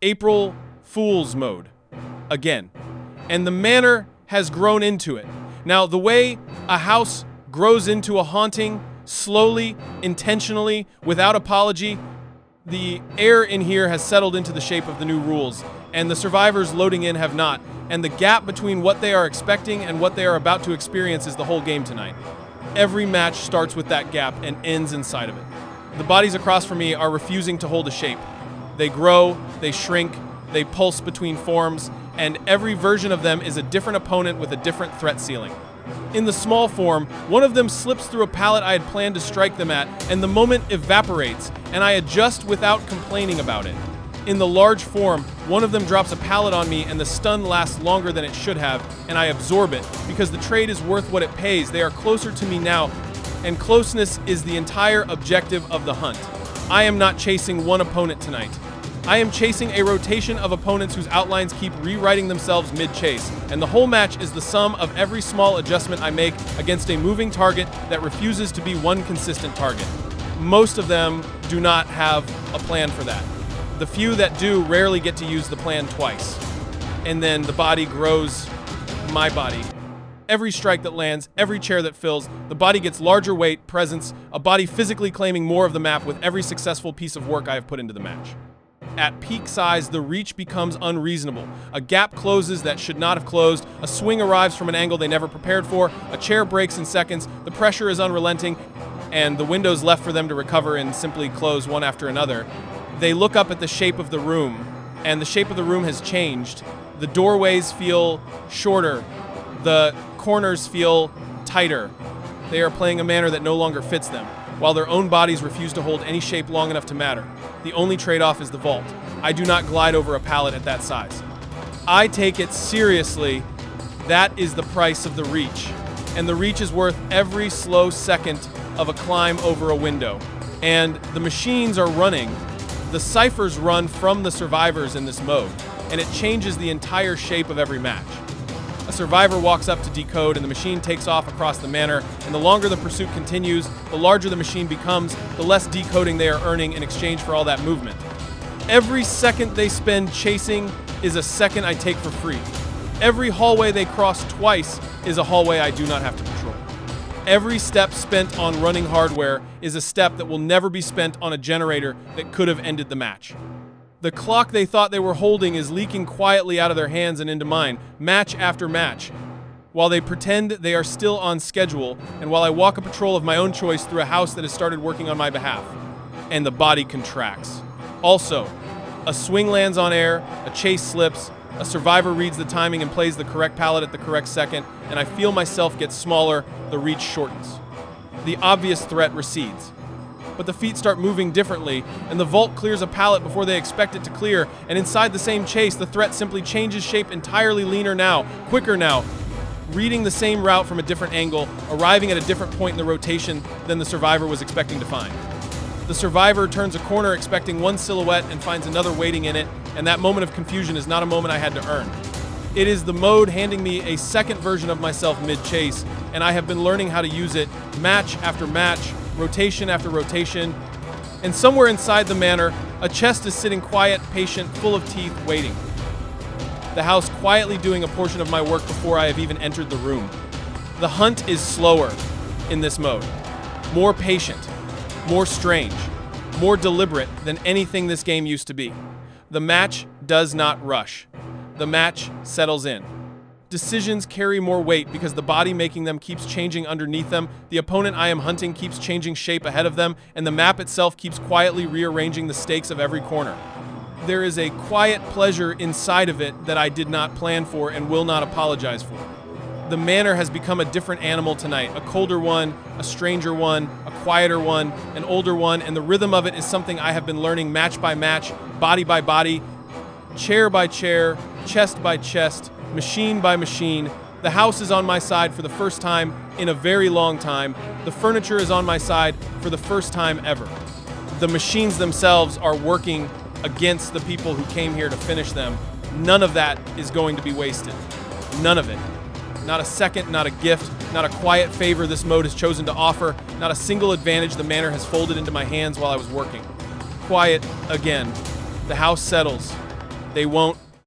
April Fool's mode. Again. And the manor has grown into it. Now, the way a house grows into a haunting, slowly, intentionally, without apology, the air in here has settled into the shape of the new rules, and the survivors loading in have not. And the gap between what they are expecting and what they are about to experience is the whole game tonight. Every match starts with that gap and ends inside of it. The bodies across from me are refusing to hold a shape. They grow, they shrink, they pulse between forms, and every version of them is a different opponent with a different threat ceiling. In the small form, one of them slips through a pallet I had planned to strike them at, and the moment evaporates, and I adjust without complaining about it. In the large form, one of them drops a pallet on me, and the stun lasts longer than it should have, and I absorb it, because the trade is worth what it pays. They are closer to me now, and closeness is the entire objective of the hunt. I am not chasing one opponent tonight. I am chasing a rotation of opponents whose outlines keep rewriting themselves mid-chase, and the whole match is the sum of every small adjustment I make against a moving target that refuses to be one consistent target. Most of them do not have a plan for that. The few that do rarely get to use the plan twice. And then the body grows my body. Every strike that lands, every chair that fills, the body gets larger weight, presence, a body physically claiming more of the map with every successful piece of work I have put into the match. At peak size, the reach becomes unreasonable. A gap closes that should not have closed, a swing arrives from an angle they never prepared for, a chair breaks in seconds, the pressure is unrelenting, and the windows left for them to recover and simply close one after another. They look up at the shape of the room, and the shape of the room has changed. The doorways feel shorter, the corners feel tighter. They are playing a manner that no longer fits them, while their own bodies refuse to hold any shape long enough to matter. The only trade-off is the vault. I do not glide over a pallet at that size. I take it seriously. That is the price of the reach. And the reach is worth every slow second of a climb over a window. And the machines are running. The ciphers run from the survivors in this mode, and it changes the entire shape of every match. A survivor walks up to decode, and the machine takes off across the manor, and the longer the pursuit continues, the larger the machine becomes, the less decoding they are earning in exchange for all that movement. Every second they spend chasing is a second I take for free. Every hallway they cross twice is a hallway I do not have to patrol. Every step spent on running hardware is a step that will never be spent on a generator that could have ended the match. The clock they thought they were holding is leaking quietly out of their hands and into mine, match after match, while they pretend they are still on schedule, and while I walk a patrol of my own choice through a house that has started working on my behalf. And the body contracts. Also, a swing lands on air, a chase slips, a survivor reads the timing and plays the correct pallet at the correct second, and I feel myself get smaller, the reach shortens. The obvious threat recedes. But the feet start moving differently, and the vault clears a pallet before they expect it to clear, and inside the same chase, the threat simply changes shape entirely leaner now, quicker now, reading the same route from a different angle, arriving at a different point in the rotation than the survivor was expecting to find. The survivor turns a corner expecting one silhouette and finds another waiting in it, and that moment of confusion is not a moment I had to earn. It is the mode handing me a second version of myself mid-chase, and I have been learning how to use it match after match, rotation after rotation, and somewhere inside the manor, a chest is sitting quiet, patient, full of teeth, waiting. The house quietly doing a portion of my work before I have even entered the room. The hunt is slower in this mode, more patient, more strange, more deliberate than anything this game used to be. The match does not rush. The match settles in. Decisions carry more weight because the body making them keeps changing underneath them, the opponent I am hunting keeps changing shape ahead of them, and the map itself keeps quietly rearranging the stakes of every corner. There is a quiet pleasure inside of it that I did not plan for and will not apologize for. The manor has become a different animal tonight, a colder one, a stranger one, a quieter one, an older one, and the rhythm of it is something I have been learning match by match, body by body, chair by chair, chest by chest, machine by machine. The house is on my side for the first time in a very long time. The furniture is on my side for the first time ever. The machines themselves are working against the people who came here to finish them. None of that is going to be wasted. None of it. Not a second, not a gift, not a quiet favor this mode has chosen to offer, not a single advantage the manor has folded into my hands while I was working. Quiet again. The house settles. They won't